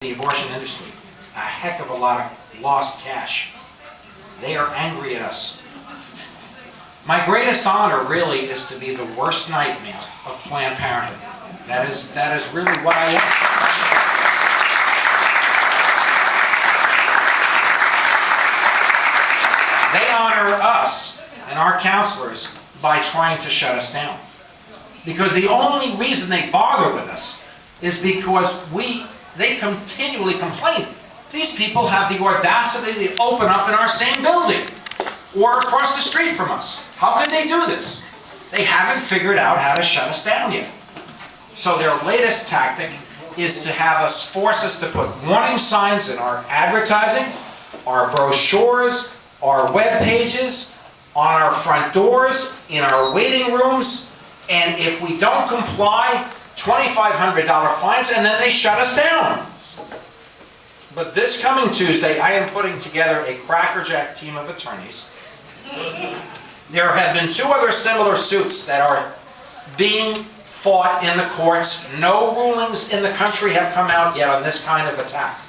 the abortion industry a heck of a lot of lost cash. They are angry at us. My greatest honor really is to be the worst nightmare of Planned Parenthood. That is really what I want. They honor us and our counselors by trying to shut us down. Because the only reason they bother with us is because they continually complain. These people have the audacity to open up in our same building or across the street from us. How can they do this? They haven't figured out how to shut us down yet. So their latest tactic is to have us, force us to put warning signs in our advertising, our brochures, our web pages, on our front doors, in our waiting rooms, and if we don't comply, $2,500 fines, and then they shut us down. But this coming Tuesday, I am putting together a crackerjack team of attorneys. There have been 2 other similar suits that are being fought in the courts. No rulings in the country have come out yet on this kind of attack.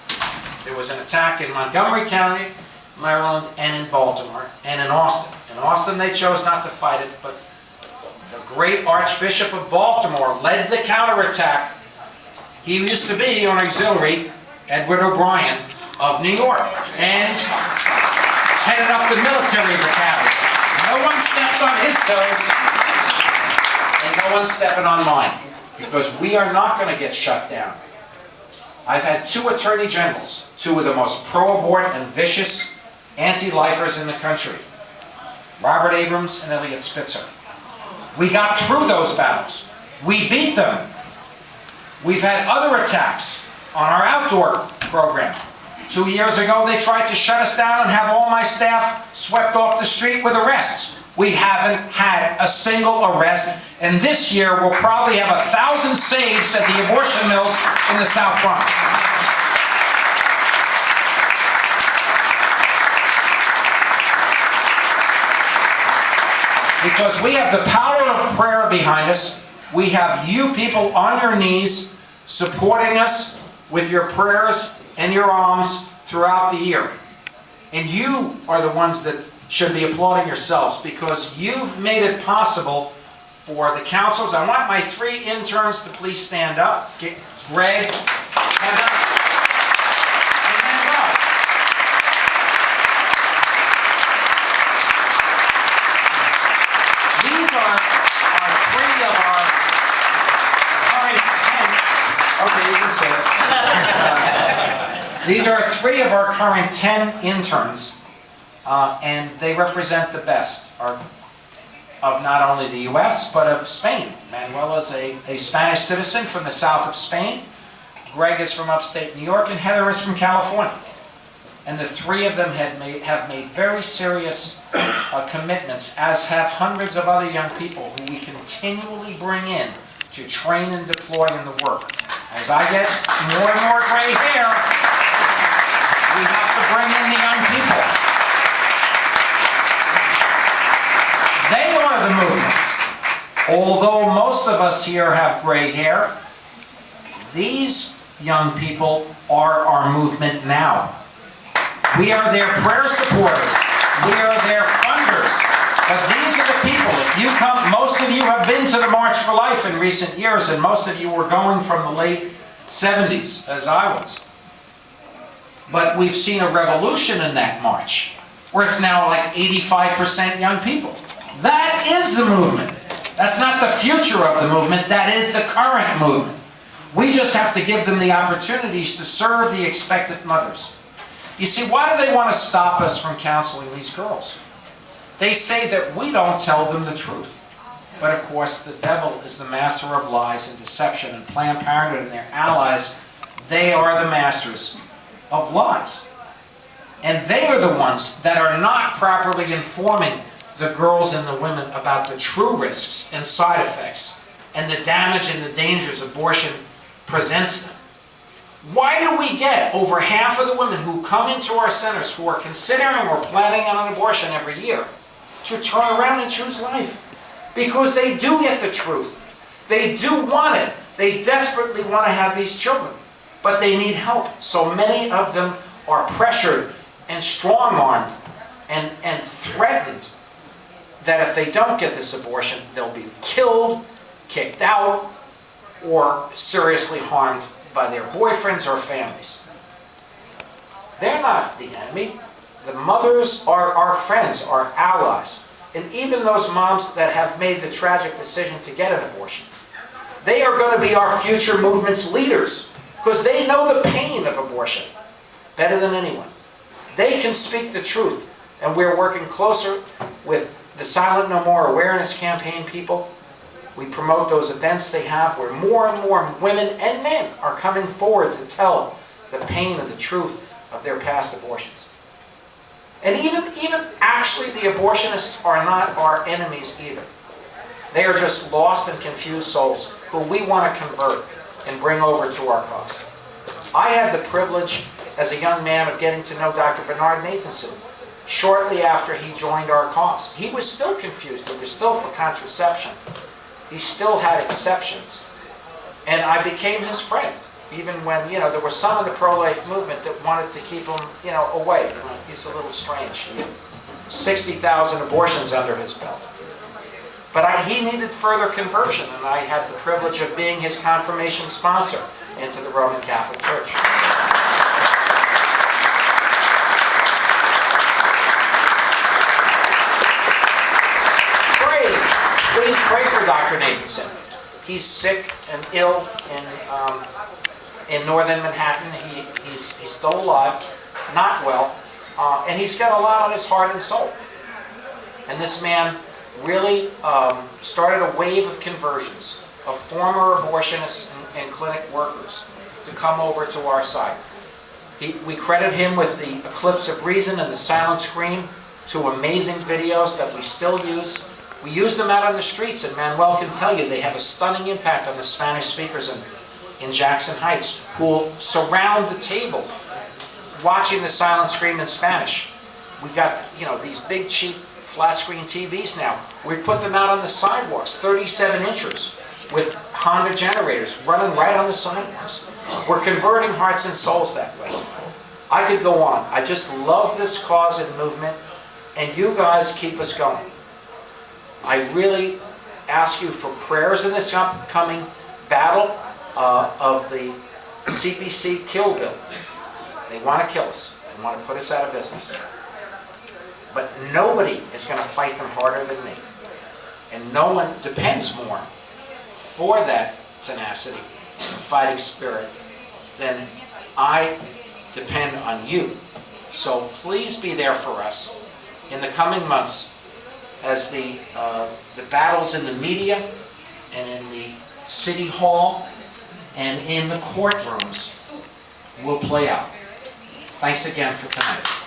There was an attack in Montgomery County, Maryland, and in Baltimore, and in Austin. In Austin, they chose not to fight it, but the great Archbishop of Baltimore led the counterattack. He used to be on auxiliary, Edward O'Brien of New York, and headed up the military battalion. No one steps on his toes, and no one's stepping on mine, because we are not going to get shut down. I've had 2 attorney generals, 2 of the most pro-abort and vicious anti-lifers in the country, Robert Abrams and Eliot Spitzer. We got through those battles. We beat them. We've had other attacks on our outdoor program. 2 years ago, they tried to shut us down and have all my staff swept off the street with arrests. We haven't had a single arrest, and this year we'll probably have 1,000 saves at the abortion mills in the South Bronx. Because we have the power of prayer behind us. We have you people on your knees supporting us with your prayers and your alms throughout the year. And you are the ones that should be applauding yourselves, because you've made it possible for the counselors. I want my 3 interns to please stand up. Greg, Heather, and then Rob. These are 3 of our current 10. Okay, you can say it. These are 3 of our current 10 interns, and they represent the best of not only the U.S., but of Spain. Manuel is a Spanish citizen from the south of Spain. Greg is from upstate New York, and Heather is from California. And the 3 of them have made very serious commitments, as have hundreds of other young people who we continually bring in to train and deploy in the work. As I get more and more gray hair, we have to bring in the young people. They are the movement. Although most of us here have gray hair, these young people are our movement now. We are their prayer supporters. We are their funders. But these are the people. If you come, most of you have been to the March for Life in recent years, and most of you were going from the late 70s, as I was. But we've seen a revolution in that march, where it's now like 85% young people. That is the movement. That's not the future of the movement. That is the current movement. We just have to give them the opportunities to serve the expectant mothers. You see, why do they want to stop us from counseling these girls? They say that we don't tell them the truth. But of course, the devil is the master of lies and deception, and Planned Parenthood and their allies, they are the masters of lies. And they are the ones that are not properly informing the girls and the women about the true risks and side effects and the damage and the dangers abortion presents them. Why do we get over half of the women who come into our centers who are considering or planning on an abortion every year to turn around and choose life? Because they do get the truth. They do want it. They desperately want to have these children. but they need help. So many of them are pressured and strong-armed and threatened that if they don't get this abortion, they'll be killed, kicked out, or seriously harmed by their boyfriends or families. They're not the enemy. The mothers are our friends, our allies. And even those moms that have made the tragic decision to get an abortion, they are going to be our future movement's leaders because they know the pain of abortion better than anyone. They can speak the truth, and we're working closer with the Silent No More Awareness Campaign people. We promote those events they have where more and more women and men are coming forward to tell the pain and the truth of their past abortions. And even actually the abortionists are not our enemies either. They are just lost and confused souls who we want to convert and bring over to our cause. I had the privilege as a young man of getting to know Dr. Bernard Nathanson shortly after he joined our cause. He was still confused. He was still for contraception. He still had exceptions. And I became his friend, even when, there were some in the pro-life movement that wanted to keep him, away. He's a little strange. He had 60,000 abortions under his belt. But he needed further conversion, and I had the privilege of being his confirmation sponsor into the Roman Catholic Church. Please pray for Dr. Nathanson. He's sick and ill in northern Manhattan. He's still alive, not well, and he's got a lot on his heart and soul. And this man really started a wave of conversions of former abortionists and clinic workers to come over to our side. We credit him with the Eclipse of Reason and the Silent Scream, two amazing videos that we still use. We use them out on the streets, and Manuel can tell you they have a stunning impact on the Spanish speakers in Jackson Heights who will surround the table watching the Silent Scream in Spanish. We got, these big, cheap, flat-screen TVs now. We put them out on the sidewalks, 37 inches, with Honda generators running right on the sidewalks. We're converting hearts and souls that way. I could go on. I just love this cause and movement, and you guys keep us going. I really ask you for prayers in this upcoming battle of the CPC kill bill. They want to kill us. They want to put us out of business. But nobody is going to fight them harder than me. And no one depends more for that tenacity and fighting spirit than I depend on you. So please be there for us in the coming months as the battles in the media and in the city hall and in the courtrooms will play out. Thanks again for tonight.